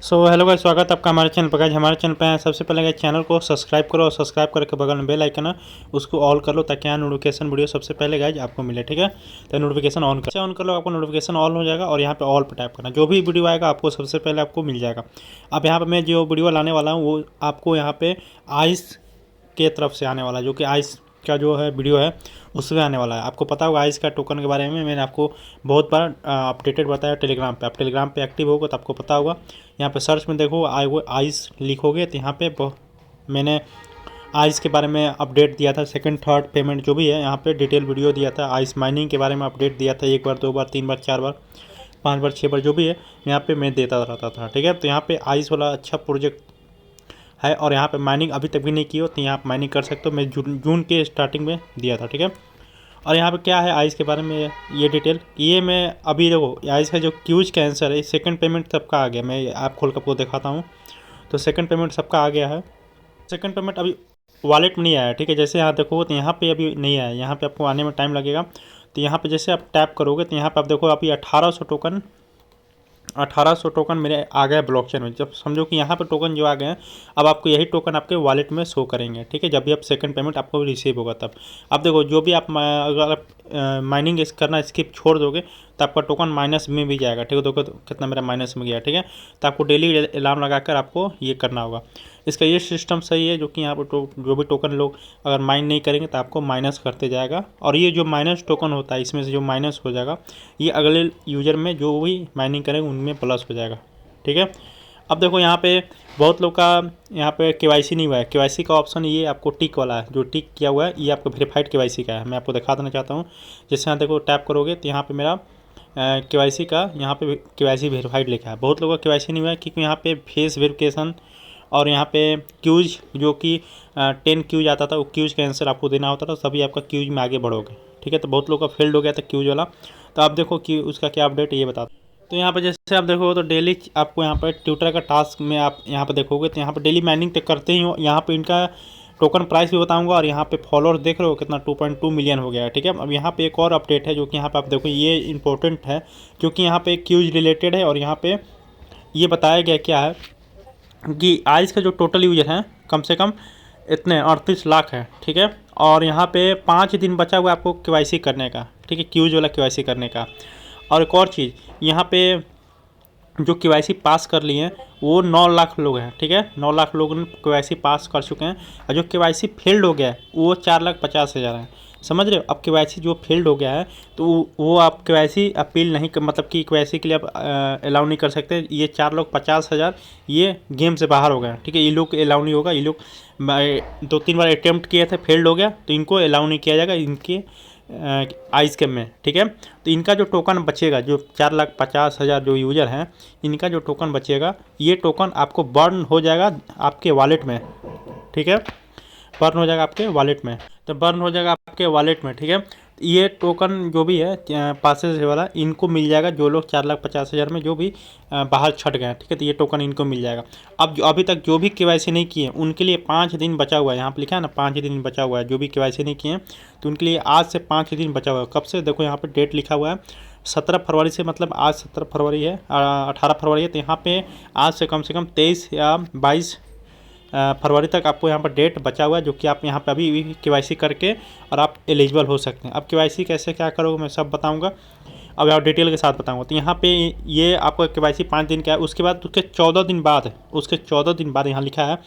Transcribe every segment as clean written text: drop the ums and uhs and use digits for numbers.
Hello guys, स्वागत है आपका हमारे चैनल पर। गाइस हमारे चैनल पर हैं, सबसे पहले गाइस चैनल को सब्सक्राइब करो और सब्सक्राइब करके बगल में बेल आइकन है उसको ऑल कर लो ताकि यहाँ नोटिफिकेशन वीडियो सबसे पहले गाइस आपको मिले। ठीक है, तो नोटिफिकेशन ऑन कर लो, आपको नोटिफिकेशन ऑन हो जाएगा और यहाँ पे ऑल पर टाइप करना, जो भी वीडियो आएगा आपको सबसे पहले आपको मिल जाएगा। अब यहाँ पर मैं जो वीडियो लाने वाला हूँ वो आपको यहाँ पे आइस के तरफ से आने वाला है, जो कि आइस का जो है वीडियो है उसमें आने वाला है। आपको पता होगा आइस का टोकन के बारे में मैंने आपको बहुत बार अपडेटेड बताया टेलीग्राम पे। आप टेलीग्राम पे एक्टिव होगा तो आपको पता होगा। यहाँ पे सर्च में देखो आइस लिखोगे तो यहाँ पे मैंने आइस के बारे में अपडेट दिया था। सेकंड थर्ड पेमेंट जो भी है यहाँ पे डिटेल वीडियो दिया था। आइस माइनिंग के बारे में अपडेट दिया था, 1 बार 2 बार 3 बार 4 बार 5 बार 6 बार जो भी है यहाँ पे मैं देता रहता था। ठीक है, तो यहाँ पे आइस वाला अच्छा प्रोजेक्ट है और यहाँ पे माइनिंग अभी तक भी नहीं की हो तो यहाँ आप माइनिंग कर सकते हो। मैं जून के स्टार्टिंग में दिया था। ठीक है, और यहाँ पे क्या है आइस के बारे में ये डिटेल, ये मैं अभी देखो आइस का जो क्यूज का आंसर है, सेकंड पेमेंट सबका आ गया। मैं ऐप खोल कर आपको दिखाता हूँ। तो सेकंड पेमेंट सबका आ गया है। सेकंड पेमेंट अभी वॉलेट में नहीं आया। ठीक है, जैसे यहाँ देखो तो यहाँ पे अभी नहीं आया, यहाँ पे आपको आने में टाइम लगेगा। तो यहाँ पे जैसे आप टैप करोगे तो यहाँ पे आप देखो अभी 1800 टोकन मेरे आ गए ब्लॉकचेन में। जब समझो कि यहाँ पे टोकन जो आ गए हैं, अब आपको यही टोकन आपके वॉलेट में शो करेंगे। ठीक है, जब भी आप सेकंड पेमेंट आपको रिसीव होगा तब आप देखो जो भी आप अगर आप माइनिंग करना स्किप छोड़ दोगे तो आपका टोकन माइनस में भी जाएगा। ठीक है, देखो तो कितना मेरा माइनस में गया। ठीक है, तो आपको डेली अलार्म लगाकर आपको ये करना होगा। इसका ये सिस्टम सही है, जो कि यहाँ पर जो भी टोकन लोग अगर माइन नहीं करेंगे तो आपको माइनस करते जाएगा। और ये जो माइनस टोकन होता है इसमें से जो माइनस हो जाएगा ये अगले यूजर में जो भी माइनिंग करेंगे उनमें प्लस हो जाएगा। ठीक है, अब देखो यहाँ पे बहुत लोग का यहाँ पे केवाईसी नहीं हुआ है। केवाईसी का ऑप्शन ये आपको टिक वाला है, जो टिक किया हुआ है ये आपको वेरीफाइड केवाईसी का है। मैं आपको दिखा देना चाहता हूँ। जैसे यहाँ देखो टैप करोगे तो यहाँ पे मेरा केवाईसी का यहाँ पे केवाईसी वेरीफाइड लिखा है। बहुत लोगों का केवाईसी नहीं हुआ है क्योंकि यहाँ पे फेस वेरिफिकेशन और यहाँ पे क्यूज जो कि 10 क्यूज आता था, वो क्यूज का आंसर आपको देना होता था, तभी आपका क्यूज में आगे बढ़ोगे। ठीक है, तो बहुत लोगों का फेल्ड हो गया था क्यूज वाला। तो आप देखो कि उसका क्या अपडेट है ये बता। तो यहाँ पे जैसे आप देखोगे तो डेली आपको यहाँ पे ट्विटर का टास्क में आप यहाँ पे देखोगे तो यहाँ पे डेली माइनिंग तक करते ही हो। यहाँ पे इनका टोकन प्राइस भी बताऊंगा और यहाँ पे फॉलोअर्स देख रहे हो कितना 2.2 मिलियन हो गया है। ठीक है, अब यहाँ पे एक और अपडेट है जो कि यहाँ पे आप देखो ये इंपॉर्टेंट है क्योंकि यहाँ पे क्यूज रिलेटेड है। और यहाँ पे ये बताया गया क्या है कि आइस का जो टोटल यूजर हैं कम से कम इतने 38 लाख है। ठीक है, और यहाँ पे 5 दिन बचा हुआ है आपको केवाईसी करने का। ठीक है, क्यूज वाला केवाईसी करने का। और एक और चीज़ यहाँ पे जो केवाईसी पास कर लिए हैं वो 9 लाख लोग हैं। ठीक है, 9 लाख लोग केवाईसी पास कर चुके हैं और जो केवाईसी फेल्ड हो गया है वो 4,50,000 है। समझ रहे हो, अब केवाईसी जो फेल्ड हो गया है तो वो आप केवाईसी अपील नहीं कर, मतलब कि केवाईसी के लिए आप अलाउ नहीं कर सकते। ये 4,50,000 ये गेम से बाहर हो गए। ठीक है, ये लोग अलाउ नहीं होगा। ये लोग 2-3 बार अटेम्प्ट किए थे, फेल्ड हो गया तो इनको अलाउ नहीं किया जाएगा इनके आइस गेम में। ठीक है, तो इनका जो टोकन बचेगा, जो 4,50,000 जो यूज़र हैं इनका जो टोकन बचेगा ये टोकन आपको बर्न हो जाएगा आपके वॉलेट में। ठीक है, बर्न हो जाएगा आपके वॉलेट में। तो बर्न हो जाएगा आपके वॉलेट में। ठीक है, ये टोकन जो भी है पासेस वाला इनको मिल जाएगा, जो लोग 4,50,000 में जो भी बाहर छट गए हैं। ठीक है, तो ये टोकन इनको मिल जाएगा। अब जो अभी तक जो भी केवाईसी नहीं किए उनके लिए 5 दिन बचा हुआ है। यहाँ पे लिखा है ना 5 दिन बचा हुआ है। जो भी केवाईसी नहीं किए हैं तो उनके लिए आज से 5 दिन बचा हुआ है। कब से देखो यहाँ पर डेट लिखा हुआ है 17 फरवरी से, मतलब आज 17 फरवरी है, 18 फरवरी है। तो यहाँ पे आज से कम 23 या 22 फरवरी तक आपको यहाँ पर डेट बचा हुआ है, जो कि आप यहाँ पे अभी केवाईसी करके और आप एलिजिबल हो सकते हैं। अब केवाईसी कैसे क्या करोगे मैं सब बताऊँगा, अब यहाँ डिटेल के साथ बताऊँगा। तो यहाँ पे ये आपको केवाईसी 5 दिन का है। उसके बाद उसके 14 दिन बाद यहाँ लिखा है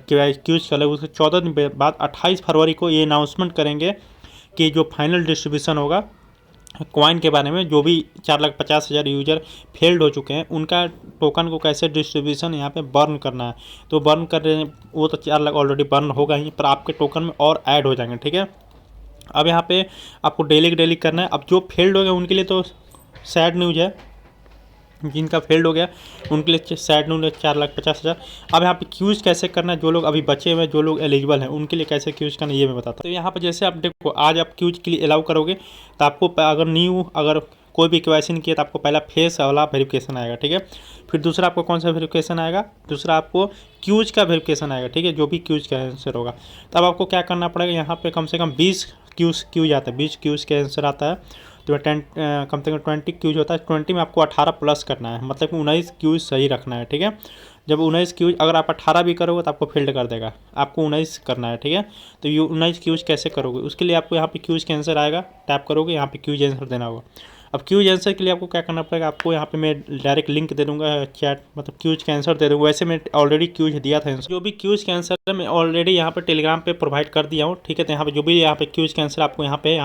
क्यूज चले, उसके 14 दिन बाद 28 फरवरी को ये अनाउंसमेंट करेंगे कि जो फाइनल डिस्ट्रीब्यूशन होगा कॉइन के बारे में। जो भी 4,50,000 यूजर फेल्ड हो चुके हैं उनका टोकन को कैसे डिस्ट्रीब्यूशन यहाँ पे बर्न करना है। तो बर्न कर रहे हैं वो तो 4 लाख ऑलरेडी बर्न होगा ही, पर आपके टोकन में और ऐड हो जाएंगे। ठीक है, अब यहाँ पे आपको डेली करना है। अब जो फेल्ड हो गए उनके लिए तो सैड न्यूज है, जिनका फेल्ड हो गया उनके लिए सैड न्यूज 4,50,000। अब यहाँ पे क्यूज कैसे करना है, जो लोग अभी बचे हुए जो लोग एलिजिबल हैं उनके लिए कैसे क्यूज करना है ये मैं बताता हूँ। तो यहाँ पर जैसे आप देखो आज आप क्यूज के लिए अलाउ करोगे तो आपको अगर कोई भी केवाईसी नहीं किया तो आपको पहला फेस वाला वेरिफिकेशन आएगा। ठीक है, फिर दूसरा आपको कौन सा वेरिफिकेशन आएगा, दूसरा आपको क्यूज का वेरिफिकेशन आएगा। ठीक है, जो भी क्यूज का आंसर होगा तब आपको क्या करना पड़ेगा, यहाँ पे कम से कम 20 क्यूज आता है, 20 क्यूज का आंसर आता है। तो 10 कम से कम 20 क्यूज होता है, 20 में आपको 18 प्लस करना है, मतलब कि 19 क्यूज सही रखना है, ठीक है। जब 19 क्यूज, अगर आप 18 भी करोगे तो आपको फील्ड कर देगा, आपको 19 करना है, ठीक है। तो ये 19 क्यूज कैसे करोगे, उसके लिए आपको यहाँ पे क्यूज के आंसर आएगा, टैप करोगे, यहाँ पे क्यूज आंसर देना होगा। अब क्यूज आंसर के लिए आपको क्या करना पड़ेगा, आपको यहाँ पे मैं डायरेक्ट लिंक दे दूंगा चैट, मतलब क्यूज का आंसर दे दूंगा। वैसे मैं ऑलरेडी क्यूज दिया था, जो भी क्यूज का आंसर है मैं ऑलरेडी यहाँ पे टेलीग्राम पे प्रोवाइड कर दिया हूँ, ठीक है। तो यहाँ पे जो भी यहाँ पे क्यूज का आंसर आपको यहाँ पे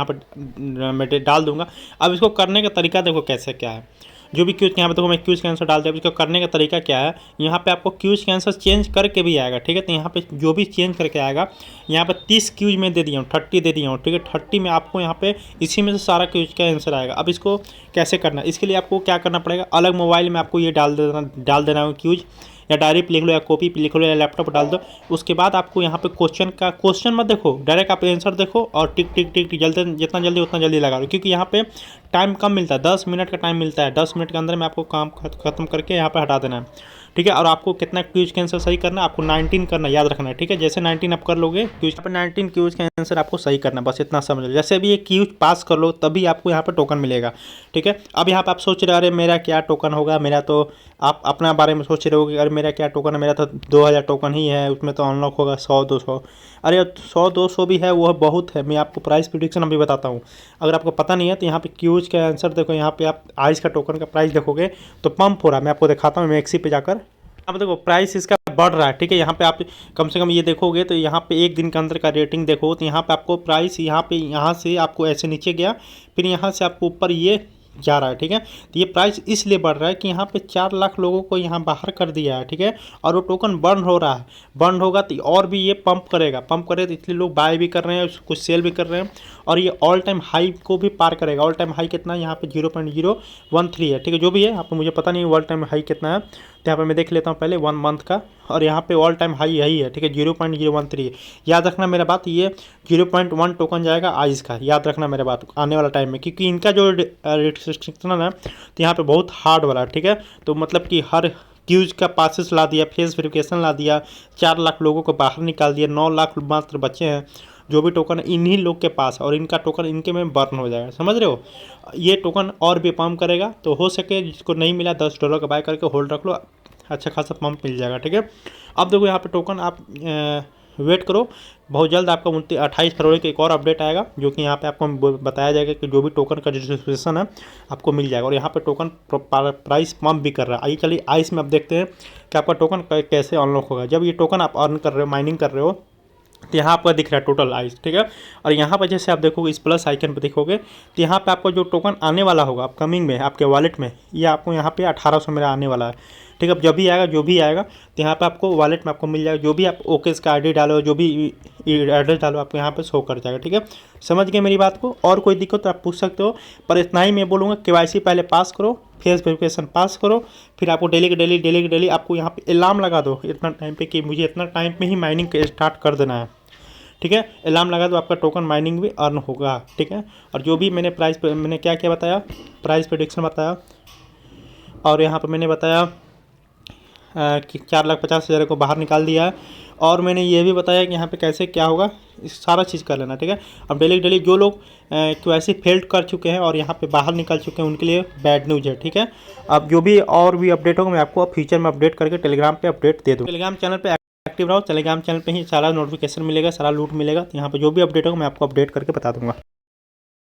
मैं डाल दूंगा। अब इसको करने का तरीका देखो कैसे क्या है, जो भी क्यूज यहाँ पे देखो मैं क्यूज का आंसर डाल दिया। इसको करने का तरीका क्या है, यहाँ पे आपको क्यूज का आंसर चेंज करके भी आएगा, ठीक है। तो यहाँ पे जो भी चेंज करके आएगा, यहाँ पे 30 क्यूज में दे दिया हूँ, 30 दे दिया हूँ, ठीक है। 30 में आपको यहाँ पे इसी में से सारा क्यूज का आंसर आएगा। अब इसको कैसे करना है, इसके लिए आपको क्या करना पड़ेगा, अलग मोबाइल में आपको ये डाल देना है क्यूज, या डायरी पे लिख लो, या कॉपी पे लिख लो, या लैपटॉप पर डाल दो। उसके बाद आपको यहाँ पे क्वेश्चन मत देखो, डायरेक्ट आप आंसर देखो और टिक टिक टिक टिक जल्दी, जितना जल्दी उतना जल्दी लगा लो, क्योंकि यहाँ पे टाइम कम मिलता है, 10 मिनट का टाइम मिलता है। 10 मिनट के अंदर में आपको काम खत्म करके यहाँ पे हटा देना है, ठीक है। और आपको कितना क्यूज का आंसर सही करना है, आपको 19 करना याद रखना है, ठीक है। जैसे 19 आप कर लोगे क्यूज पर, 19 क्यूज का आंसर आपको सही करना है, बस इतना समझ लो। जैसे भी ये क्यूज पास कर लो तभी आपको यहाँ पे टोकन मिलेगा, ठीक है। अब यहाँ पे आप सोच रहे अरे मेरा क्या टोकन होगा, मेरा तो आप अपना बारे में सोच रहे हो कि अरे मेरा क्या टोकन है, मेरा तो 2000 टोकन ही है, उसमें तो अनलॉक होगा 100-200। अरे 100-200 भी है, वो बहुत है। मैं आपको प्राइस प्रिडिक्शन अभी बताता हूँ, अगर आपको पता नहीं है तो यहाँ पे क्यूज का आंसर देखो, यहाँ पे आप आइस का टोकन का प्राइस देखोगे तो पंप हो रहा है। मैं आपको दिखाता हूँ, मैं एक्सी पे जाकर, अब देखो प्राइस इसका बढ़ रहा है, ठीक है। यहाँ पे आप कम से कम ये देखोगे तो यहाँ पे एक दिन के अंदर का रेटिंग देखो, तो यहाँ पे आपको प्राइस यहाँ से आपको ऐसे नीचे गया, फिर यहाँ से आपको ऊपर ये जा रहा है, ठीक है। तो ये प्राइस इसलिए बढ़ रहा है कि यहाँ पे 4 लाख लोगों को यहाँ बाहर कर दिया है, ठीक है। और वो टोकन बर्न हो रहा है, बर्न होगा तो और भी ये पंप करेगा तो इसलिए लोग बाय भी कर रहे हैं, कुछ सेल भी कर रहे हैं, और ये ऑल टाइम हाई को भी पार करेगा। ऑल टाइम हाई कितना है, यहाँ पे 0.013 है, ठीक है। जो भी है आपको, मुझे पता नहीं ऑल टाइम हाई कितना है, तो यहाँ पे मैं देख लेता हूँ पहले 1 मंथ का, और यहाँ पे ऑल टाइम हाई यही है, ठीक है, 0.013। याद रखना मेरा बात, ये 0.1 टोकन जाएगा आइस का, याद रखना मेरा बात आने वाला टाइम में, क्योंकि इनका जो रिस्ट्रिक्शन है तो यहाँ पे बहुत हार्ड वाला है, ठीक है। तो मतलब कि हर क्यूज का पासेस ला दिया, फेस वेरिफिकेशन ला दिया, 4 लाख लोगों को बाहर निकाल दिया, 9 लाख मात्र बचे हैं जो भी टोकन इन्हीं लोग के पास, और इनका टोकन इनके में बर्न हो जाएगा, समझ रहे हो। ये टोकन और भी पंप करेगा, तो हो सके जिसको नहीं मिला $10 का बाय करके होल्ड रख लो, अच्छा खासा पंप मिल जाएगा, ठीक है। अब देखो यहाँ पे टोकन आप वेट करो, बहुत जल्द आपका 28 फरवरी को एक और अपडेट आएगा, जो कि यहाँ पे आपको बताया जाएगा कि जो भी टोकन का रजिस्ट्रेशन है आपको मिल जाएगा। और यहाँ पे टोकन प्राइस पंप भी कर रहा है। आइए चलिए आइस में अब देखते हैं कि आपका टोकन कैसे अनलॉक होगा। जब ये टोकन आप अर्न कर रहे हो, माइनिंग कर रहे हो, तो यहाँ आपका दिख रहा है टोटल आइस, ठीक है। और यहाँ पर जैसे आप देखोगे इस प्लस आइकन पर देखोगे, तो यहाँ पे आपको जो टोकन आने वाला होगा अपकमिंग में आपके वॉलेट में, ये आपको यहाँ पे 1800 मेरा आने वाला है, ठीक है। अब जब भी आएगा, जो भी आएगा, तो यहाँ पे आपको वॉलेट में आपको मिल जाएगा। जो भी आप ओके का ID डालो, जो भी एड्रेस डालो, आपको यहाँ पे शो कर जाएगा, ठीक है। समझ गए मेरी बात को। और कोई दिक्कत तो आप पूछ सकते हो, पर इतना ही मैं बोलूँगा, KYC पहले पास करो, फेस वेरिफिकेशन पास करो, फिर आपको डेली के डेली आपको यहाँ पे अलार्म लगा दो इतना टाइम पे कि मुझे इतना टाइम पे ही माइनिंग स्टार्ट कर देना है, ठीक है। अलार्म लगा दो, आपका टोकन माइनिंग भी अर्न होगा, ठीक है। और जो भी मैंने प्राइस पे मैंने क्या क्या बताया, प्राइस प्रेडिक्शन बताया, और यहाँ पे मैंने बताया कि 4,50,000 को बाहर निकाल दिया है, और मैंने ये भी बताया कि यहाँ पे कैसे क्या होगा, इस सारा चीज़ कर लेना, ठीक है। अब डेली जो लोग KYC फेल्ड कर चुके हैं और यहाँ पे बाहर निकल चुके हैं, उनके लिए बैड न्यूज़ है, ठीक है। अब जो भी और भी अपडेट होगा मैं आपको फ्यूचर में अपडेट करके टेलीग्राम पे अपडेट दे दूँ। टेलीग्राम चैनल पे एक्टिव रहो, टेलीग्राम चैनल पे ही सारा नोटिफिकेशन मिलेगा, सारा लूट मिलेगा। तो यहाँ पे जो भी अपडेट होगा मैं आपको अपडेट करके बता दूंगा।